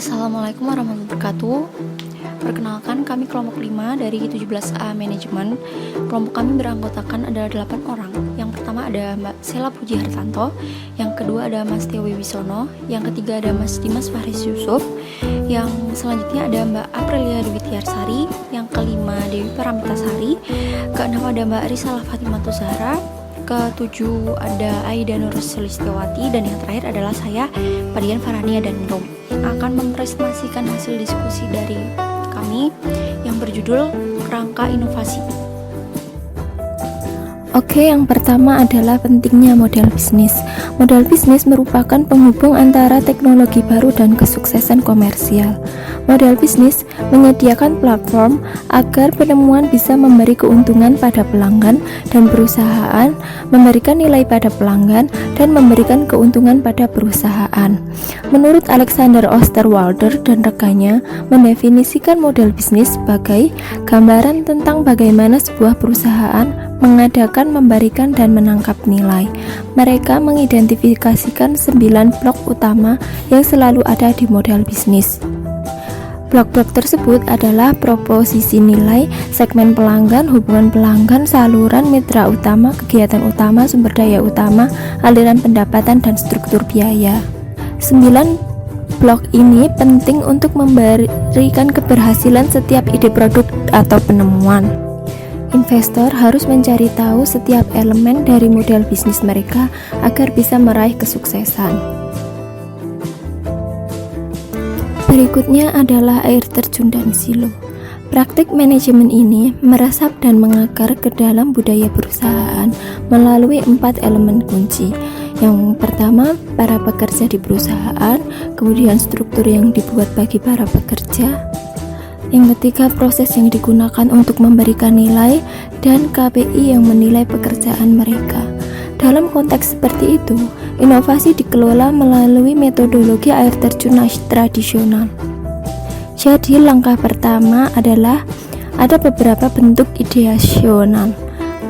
Assalamualaikum warahmatullahi wabarakatuh. Perkenalkan, kami kelompok 5 dari 17A Manajemen. Kelompok kami beranggotakan adalah 8 orang. Yang pertama ada Mbak Sela Puji Hartanto, yang kedua ada Mas Tio Wibisono, yang ketiga ada Mas Dimas Faris Yusuf, yang selanjutnya ada Mbak Aprilia Dewi Tiarsari, yang kelima Dewi Paramitasari, keenam ada Mbak Risalah Fatimah Zahra, ketujuh ada Aida Nur Sulistiawati, dan yang terakhir adalah saya, Padian Farhania dan Rom, yang akan mempresentasikan hasil diskusi dari kami yang berjudul Kerangka Inovasi. Oke, yang pertama adalah pentingnya model bisnis. Model bisnis merupakan penghubung antara teknologi baru dan kesuksesan komersial. Model bisnis menyediakan platform agar penemuan bisa memberi keuntungan pada pelanggan dan perusahaan, memberikan nilai pada pelanggan, dan memberikan keuntungan pada perusahaan. Menurut Alexander Osterwalder dan rekannya, mendefinisikan model bisnis sebagai gambaran tentang bagaimana sebuah perusahaan mengadakan, memberikan, dan menangkap nilai. Mereka mengidentifikasikan 9 blok utama yang selalu ada di model bisnis. Blok-blok tersebut adalah proposisi nilai, segmen pelanggan, hubungan pelanggan, saluran, mitra utama, kegiatan utama, sumber daya utama, aliran pendapatan, dan struktur biaya. 9 blok ini penting untuk memberikan keberhasilan setiap ide produk atau penemuan. Investor harus mencari tahu setiap elemen dari model bisnis mereka agar bisa meraih kesuksesan. Berikutnya adalah air terjun dan silo. Praktik manajemen ini meresap dan mengakar ke dalam budaya perusahaan melalui 4 elemen kunci. Yang pertama, para pekerja di perusahaan, kemudian struktur yang dibuat bagi para pekerja. Yang ketiga, proses yang digunakan untuk memberikan nilai, dan KPI yang menilai pekerjaan mereka. Dalam konteks seperti itu, inovasi dikelola melalui metodologi air terjun tradisional. Jadi, langkah pertama adalah ada beberapa bentuk ideasional,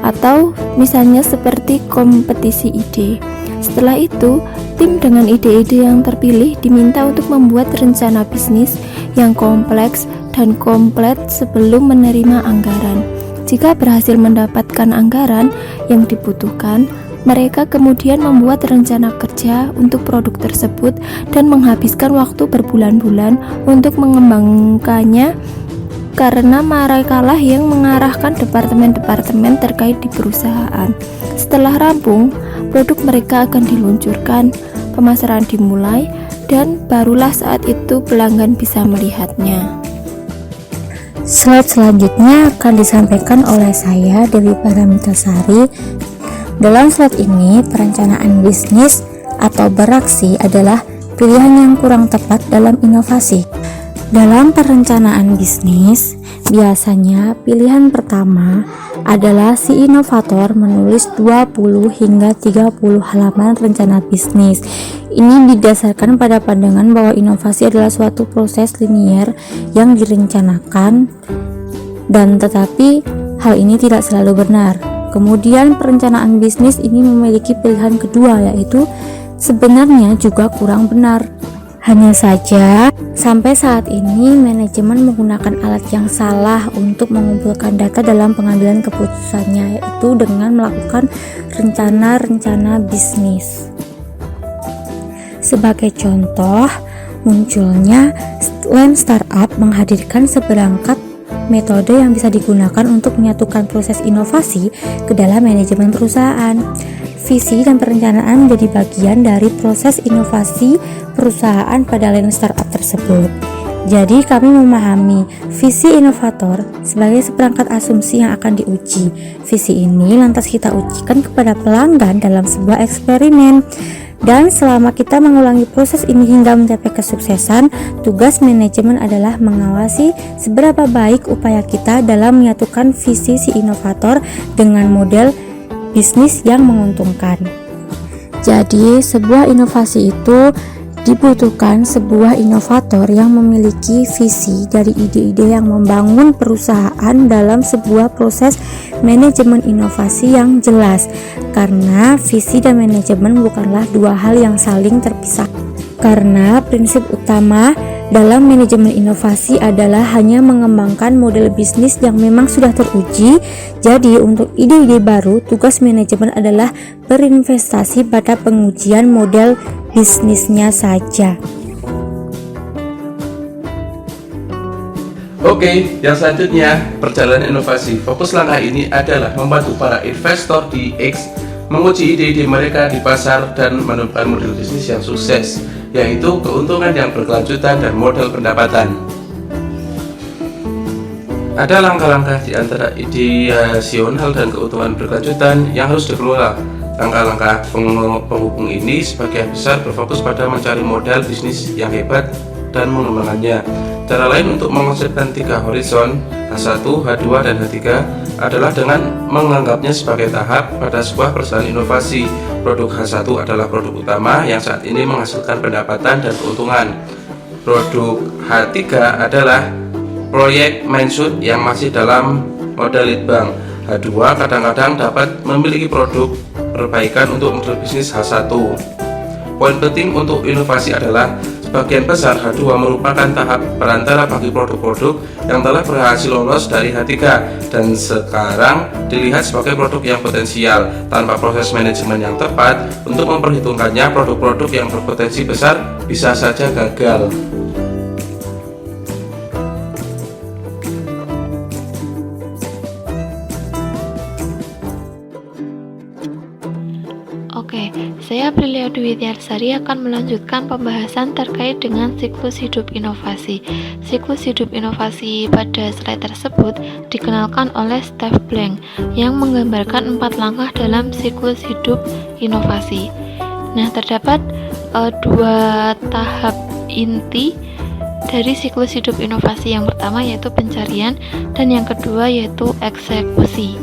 atau misalnya seperti kompetisi ide. Setelah itu, tim dengan ide-ide yang terpilih diminta untuk membuat rencana bisnis yang kompleks dan komplit sebelum menerima anggaran. Jika berhasil mendapatkan anggaran yang dibutuhkan, mereka kemudian membuat rencana kerja untuk produk tersebut dan menghabiskan waktu berbulan-bulan untuk mengembangkannya, karena merekalah yang mengarahkan departemen-departemen terkait di perusahaan. Setelah rampung, produk mereka akan diluncurkan, pemasaran dimulai, dan barulah saat itu pelanggan bisa melihatnya. Slide selanjutnya akan disampaikan oleh saya, Dewi Paramitasari. Dalam slide ini, perencanaan bisnis atau beraksi adalah pilihan yang kurang tepat dalam inovasi. Dalam perencanaan bisnis, biasanya pilihan pertama adalah si inovator menulis 20 hingga 30 halaman rencana bisnis. Ini didasarkan pada pandangan bahwa inovasi adalah suatu proses linier yang direncanakan, dan tetapi hal ini tidak selalu benar. Kemudian perencanaan bisnis ini memiliki pilihan kedua, yaitu sebenarnya juga kurang benar. Hanya saja sampai saat ini manajemen menggunakan alat yang salah untuk mengumpulkan data dalam pengambilan keputusannya, yaitu dengan melakukan rencana-rencana bisnis. Sebagai contoh, munculnya Lem Startup menghadirkan seberangkat metode yang bisa digunakan untuk menyatukan proses inovasi ke dalam manajemen perusahaan. Visi dan perencanaan menjadi bagian dari proses inovasi perusahaan pada Lem Startup tersebut. Jadi kami memahami visi inovator sebagai seperangkat asumsi yang akan diuji. Visi ini lantas kita ujikan kepada pelanggan dalam sebuah eksperimen. Dan selama kita mengulangi proses ini hingga mencapai kesuksesan, tugas manajemen adalah mengawasi seberapa baik upaya kita dalam menyatukan visi si inovator dengan model bisnis yang menguntungkan. Jadi, sebuah inovasi itu dibutuhkan sebuah inovator yang memiliki visi dari ide-ide yang membangun perusahaan dalam sebuah proses manajemen inovasi yang jelas, karena visi dan manajemen bukanlah dua hal yang saling terpisah. Karena prinsip utama dalam manajemen inovasi adalah hanya mengembangkan model bisnis yang memang sudah teruji. Jadi untuk ide-ide baru, tugas manajemen adalah berinvestasi pada pengujian model bisnisnya saja. Oke, yang selanjutnya, perjalanan inovasi. Fokus langkah ini adalah membantu para investor di X menguji ide-ide mereka di pasar dan menemukan model bisnis yang sukses, yaitu keuntungan yang berkelanjutan dan model pendapatan. Ada langkah-langkah di antara ideasional dan keuntungan berkelanjutan yang harus dikelola. Langkah-langkah penghubung ini sebagian besar berfokus pada mencari model bisnis yang hebat dan mengembangkannya. Cara lain untuk mengonsepkan 3 horizon H1, H2, dan H3 adalah dengan menganggapnya sebagai tahap pada sebuah perusahaan inovasi. Produk H1 adalah produk utama yang saat ini menghasilkan pendapatan dan keuntungan. Produk H3 adalah proyek mainshoot yang masih dalam modal lead bank. H2 kadang-kadang dapat memiliki produk perbaikan untuk model bisnis H1. Poin penting untuk inovasi adalah sebagian besar H2 merupakan tahap perantara bagi produk-produk yang telah berhasil lolos dari H3 dan sekarang dilihat sebagai produk yang potensial. Tanpa proses manajemen yang tepat untuk memperhitungkannya, produk-produk yang berpotensi besar bisa saja gagal. Oke, saya Aprilia Dwi Tiarsari akan melanjutkan pembahasan terkait dengan siklus hidup inovasi. Siklus hidup inovasi pada slide tersebut dikenalkan oleh Steve Blank yang menggambarkan 4 langkah dalam siklus hidup inovasi. Nah, terdapat 2 tahap inti dari siklus hidup inovasi. Yang pertama yaitu pencarian dan yang kedua yaitu eksekusi.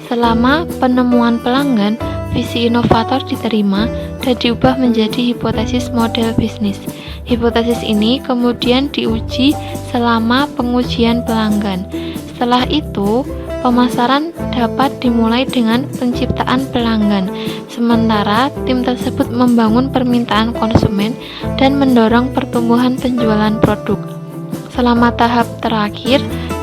Selama penemuan pelanggan, visi inovator diterima dan diubah menjadi hipotesis model bisnis. Hipotesis ini kemudian diuji selama pengujian pelanggan. Setelah itu, pemasaran dapat dimulai dengan penciptaan pelanggan. Sementara tim tersebut membangun permintaan konsumen dan mendorong pertumbuhan penjualan produk. Selama tahap terakhir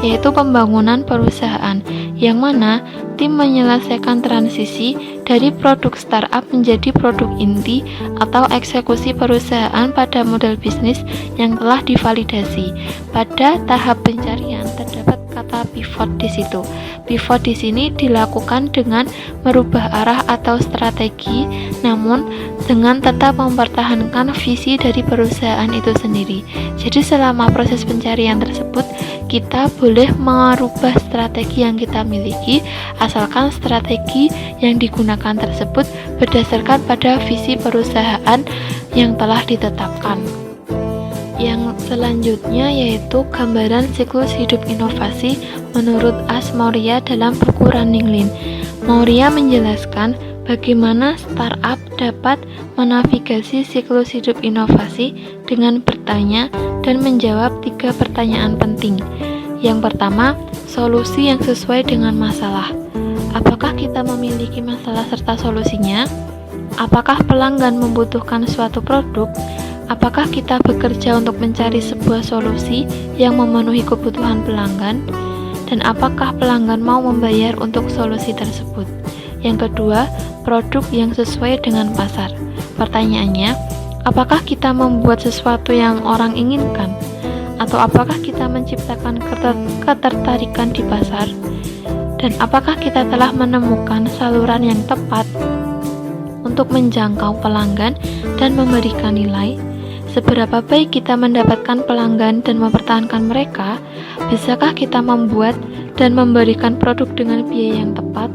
yaitu pembangunan perusahaan, yang mana tim menyelesaikan transisi dari produk startup menjadi produk inti atau eksekusi perusahaan pada model bisnis yang telah divalidasi. Pada tahap pencarian terdapat kata pivot di situ. Pivot di sini dilakukan dengan merubah arah atau strategi, namun dengan tetap mempertahankan visi dari perusahaan itu sendiri. Jadi selama proses pencarian tersebut, kita boleh merubah strategi yang kita miliki, asalkan strategi yang digunakan tersebut berdasarkan pada visi perusahaan yang telah ditetapkan. Yang selanjutnya yaitu gambaran siklus hidup inovasi menurut As Moria dalam buku Running Lean. Moria menjelaskan bagaimana startup dapat menavigasi siklus hidup inovasi dengan bertanya dan menjawab 3 pertanyaan penting. Yang pertama, solusi yang sesuai dengan masalah. Apakah kita memiliki masalah serta solusinya? Apakah pelanggan membutuhkan suatu produk? Apakah kita bekerja untuk mencari sebuah solusi yang memenuhi kebutuhan pelanggan? Dan apakah pelanggan mau membayar untuk solusi tersebut? Yang kedua, produk yang sesuai dengan pasar. Pertanyaannya, apakah kita membuat sesuatu yang orang inginkan? Atau apakah kita menciptakan ketertarikan di pasar? Dan apakah kita telah menemukan saluran yang tepat untuk menjangkau pelanggan dan memberikan nilai? Seberapa baik kita mendapatkan pelanggan dan mempertahankan mereka? Bisakah kita membuat dan memberikan produk dengan biaya yang tepat?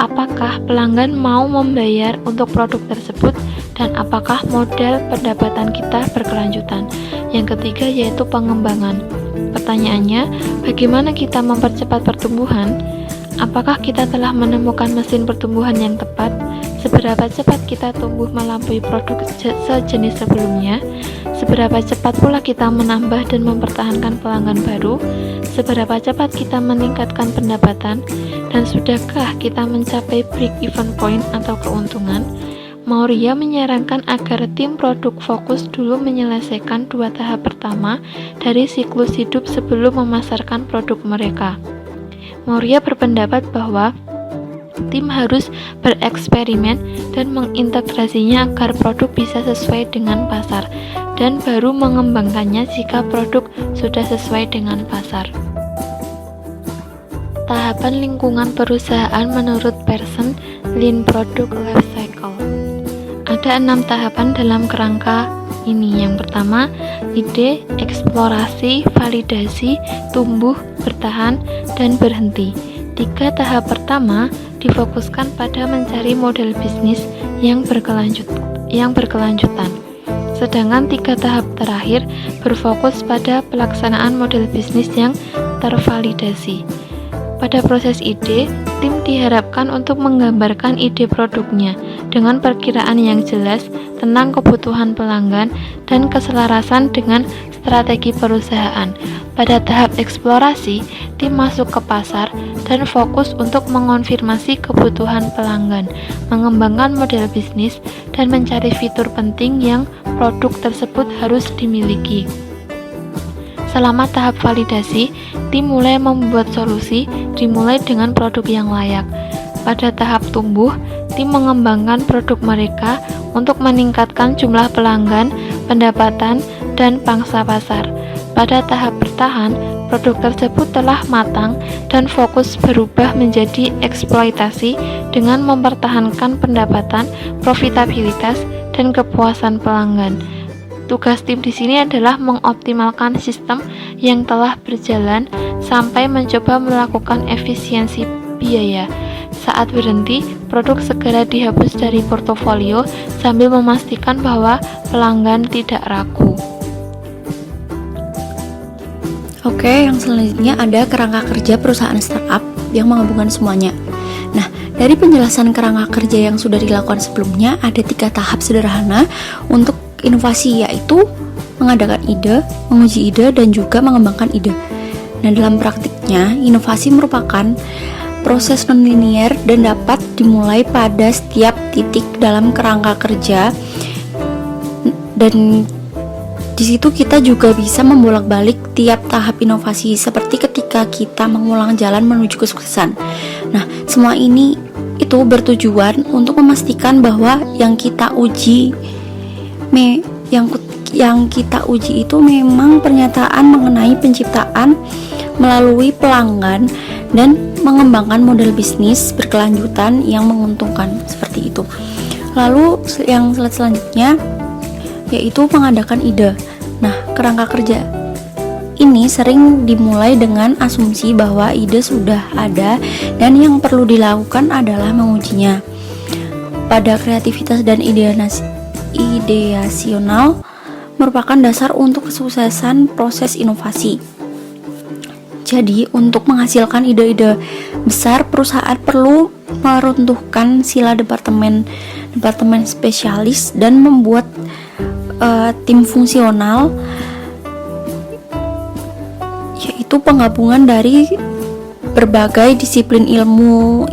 Apakah pelanggan mau membayar untuk produk tersebut? Dan apakah model pendapatan kita berkelanjutan? Yang ketiga yaitu pengembangan. Pertanyaannya, bagaimana kita mempercepat pertumbuhan? Apakah kita telah menemukan mesin pertumbuhan yang tepat? Seberapa cepat kita tumbuh melampaui produk sejenis sebelumnya? Seberapa cepat pula kita menambah dan mempertahankan pelanggan baru? Seberapa cepat kita meningkatkan pendapatan? Dan sudahkah kita mencapai break-even point atau keuntungan? Mauriya menyarankan agar tim produk fokus dulu menyelesaikan 2 tahap pertama dari siklus hidup sebelum memasarkan produk mereka. Mauriya berpendapat bahwa tim harus bereksperimen dan mengintegrasinya agar produk bisa sesuai dengan pasar, dan baru mengembangkannya jika produk sudah sesuai dengan pasar. Tahapan lingkungan perusahaan menurut Pearson, Lean Product Life Cycle. Ada 6 tahapan dalam kerangka ini. Yang pertama, ide, eksplorasi, validasi, tumbuh, bertahan, dan berhenti. 3 tahap pertama difokuskan pada mencari model bisnis yang berkelanjutan. Sedangkan 3 tahap terakhir berfokus pada pelaksanaan model bisnis yang tervalidasi. Pada proses ide, tim diharapkan untuk menggambarkan ide produknya dengan perkiraan yang jelas tentang kebutuhan pelanggan dan keselarasan dengan strategi perusahaan. Pada tahap eksplorasi, tim masuk ke pasar dan fokus untuk mengonfirmasi kebutuhan pelanggan, mengembangkan model bisnis, dan mencari fitur penting yang produk tersebut harus dimiliki. Selama tahap validasi, tim mulai membuat solusi, dimulai dengan produk yang layak. Pada tahap tumbuh, tim mengembangkan produk mereka untuk meningkatkan jumlah pelanggan, pendapatan, dan pangsa pasar. Pada tahap bertahan, produk tersebut telah matang dan fokus berubah menjadi eksploitasi dengan mempertahankan pendapatan, profitabilitas, dan kepuasan pelanggan. Tugas tim di sini adalah mengoptimalkan sistem yang telah berjalan sampai mencoba melakukan efisiensi biaya. Saat berhenti, produk segera dihapus dari portofolio sambil memastikan bahwa pelanggan tidak ragu. Oke, yang selanjutnya ada kerangka kerja perusahaan startup yang menggabungkan semuanya. Nah, dari penjelasan kerangka kerja yang sudah dilakukan sebelumnya, ada 3 tahap sederhana untuk inovasi, yaitu mengadakan ide, menguji ide, dan juga mengembangkan ide. Nah, dalam praktiknya, inovasi merupakan proses non-linear dan dapat dimulai pada setiap titik dalam kerangka kerja, dan di situ kita juga bisa membolak-balik tiap tahap inovasi, seperti ketika kita mengulang jalan menuju kesuksesan. Nah, semua ini itu bertujuan untuk memastikan bahwa yang kita uji itu memang pernyataan mengenai penciptaan melalui pelanggan dan mengembangkan model bisnis berkelanjutan yang menguntungkan, seperti itu. Lalu yang selanjutnya yaitu mengadakan ide. Nah, kerangka kerja ini sering dimulai dengan asumsi bahwa ide sudah ada dan yang perlu dilakukan adalah mengujinya. Pada kreativitas dan ideasional merupakan dasar untuk kesuksesan proses inovasi. Jadi, untuk menghasilkan ide-ide besar, perusahaan perlu meruntuhkan sila departemen spesialis dan membuat tim fungsional, yaitu penggabungan dari berbagai disiplin ilmu.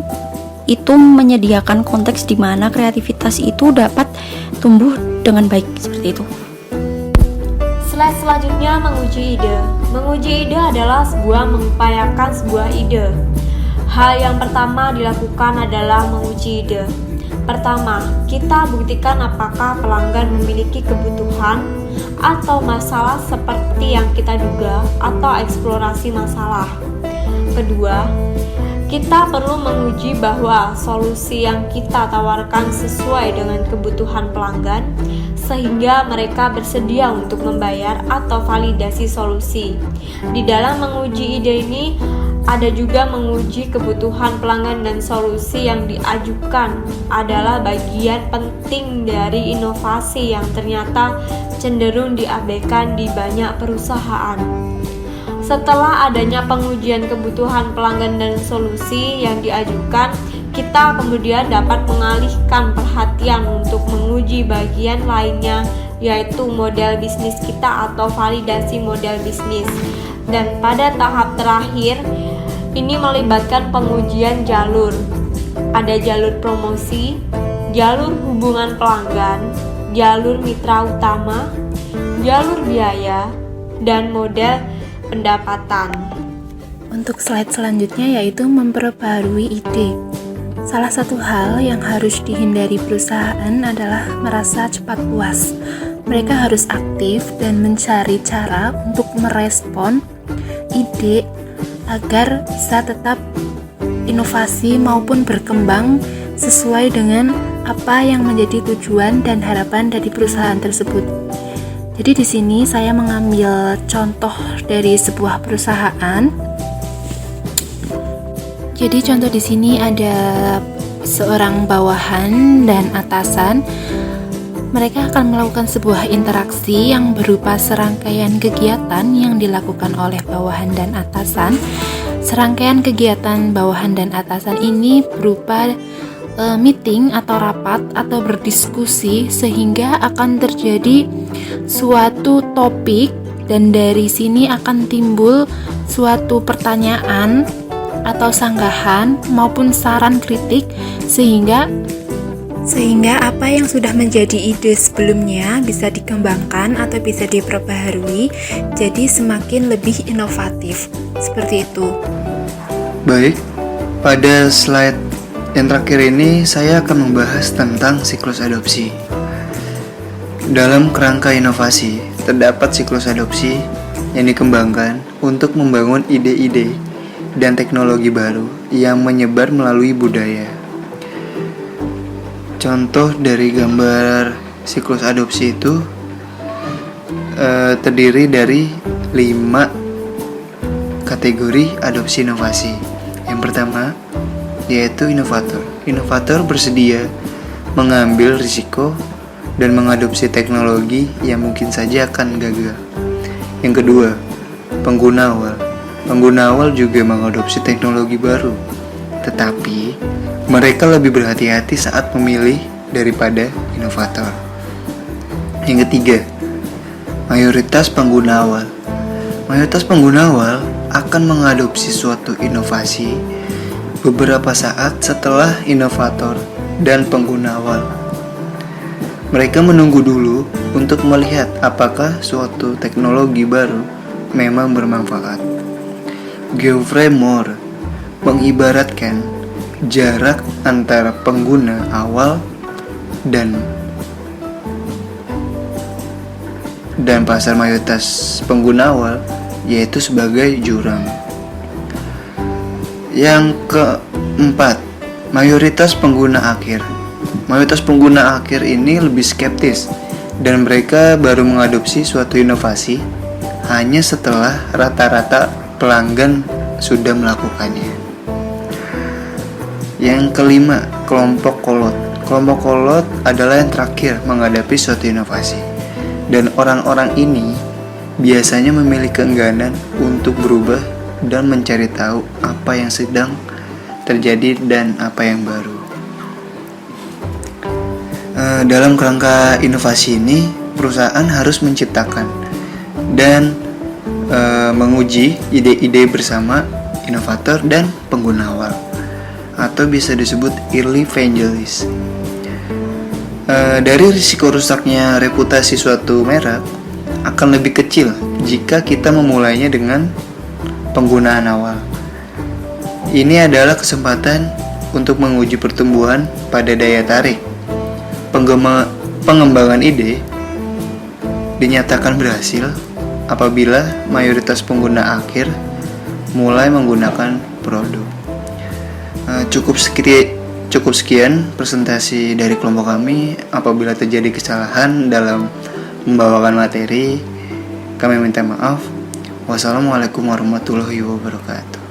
Itu menyediakan konteks di mana kreativitas itu dapat tumbuh dengan baik, seperti itu. Slide selanjutnya, menguji ide. Menguji ide adalah mengupayakan sebuah ide. Hal yang pertama dilakukan adalah menguji ide. Pertama, kita buktikan apakah pelanggan memiliki kebutuhan atau masalah seperti yang kita duga, atau eksplorasi masalah. Kedua, kita perlu menguji bahwa solusi yang kita tawarkan sesuai dengan kebutuhan pelanggan, sehingga mereka bersedia untuk membayar atau validasi solusi. Di dalam menguji ide ini, ada juga menguji kebutuhan pelanggan, dan solusi yang diajukan adalah bagian penting dari inovasi yang ternyata cenderung diabaikan di banyak perusahaan. Setelah adanya pengujian kebutuhan pelanggan dan solusi yang diajukan, kita kemudian dapat mengalihkan perhatian untuk menguji bagian lainnya, yaitu model bisnis kita atau validasi model bisnis. Dan pada tahap terakhir, ini melibatkan pengujian jalur. Ada jalur promosi, jalur hubungan pelanggan, jalur mitra utama, jalur biaya, dan model pendapatan. Untuk slide selanjutnya yaitu memperbaharui ide. Salah satu hal yang harus dihindari perusahaan adalah merasa cepat puas. Mereka harus aktif dan mencari cara untuk merespon ide agar bisa tetap inovasi maupun berkembang sesuai dengan apa yang menjadi tujuan dan harapan dari perusahaan tersebut. Jadi di sini saya mengambil contoh dari sebuah perusahaan. Jadi contoh di sini ada seorang bawahan dan atasan. Mereka akan melakukan sebuah interaksi yang berupa serangkaian kegiatan yang dilakukan oleh bawahan dan atasan. Serangkaian kegiatan bawahan dan atasan ini berupa meeting atau rapat atau berdiskusi sehingga akan terjadi suatu topik dan dari sini akan timbul suatu pertanyaan atau sanggahan maupun saran kritik sehingga apa yang sudah menjadi ide sebelumnya bisa dikembangkan atau bisa diperbaharui jadi semakin lebih inovatif. Seperti itu. Baik, pada slide yang terakhir ini saya akan membahas tentang siklus adopsi. Dalam kerangka inovasi, terdapat siklus adopsi yang dikembangkan untuk membangun ide-ide dan teknologi baru yang menyebar melalui budaya. Contoh dari gambar siklus adopsi itu terdiri dari 5 kategori adopsi inovasi. Yang pertama yaitu inovator. Inovator bersedia mengambil risiko dan mengadopsi teknologi yang mungkin saja akan gagal. Yang kedua, pengguna awal. Pengguna awal juga mengadopsi teknologi baru, tetapi mereka lebih berhati-hati saat memilih daripada inovator. Yang ketiga, mayoritas pengguna awal. Mayoritas pengguna awal akan mengadopsi suatu inovasi beberapa saat setelah inovator dan pengguna awal. Mereka menunggu dulu untuk melihat apakah suatu teknologi baru memang bermanfaat. Geoffrey Moore mengibaratkan jarak antara pengguna awal dan pasar mayoritas pengguna awal yaitu sebagai jurang. Yang keempat, mayoritas pengguna akhir. Mayoritas pengguna akhir ini lebih skeptis dan mereka baru mengadopsi suatu inovasi hanya setelah rata-rata pelanggan sudah melakukannya. Yang kelima, kelompok kolot. Kelompok kolot adalah yang terakhir menghadapi suatu inovasi. Dan orang-orang ini biasanya memiliki keengganan untuk berubah dan mencari tahu apa yang sedang terjadi dan apa yang baru. Dalam kerangka inovasi ini, perusahaan harus menciptakan dan menguji ide-ide bersama inovator dan pengguna awal, atau bisa disebut early evangelist. Dari risiko rusaknya reputasi suatu merek akan lebih kecil jika kita memulainya dengan penggunaan awal. Ini adalah kesempatan untuk menguji pertumbuhan pada daya tarik. Pengembangan ide dinyatakan berhasil apabila mayoritas pengguna akhir mulai menggunakan produk. Cukup sekian presentasi dari kelompok kami. Apabila terjadi kesalahan dalam membawakan materi, kami minta maaf. Wassalamualaikum warahmatullahi wabarakatuh.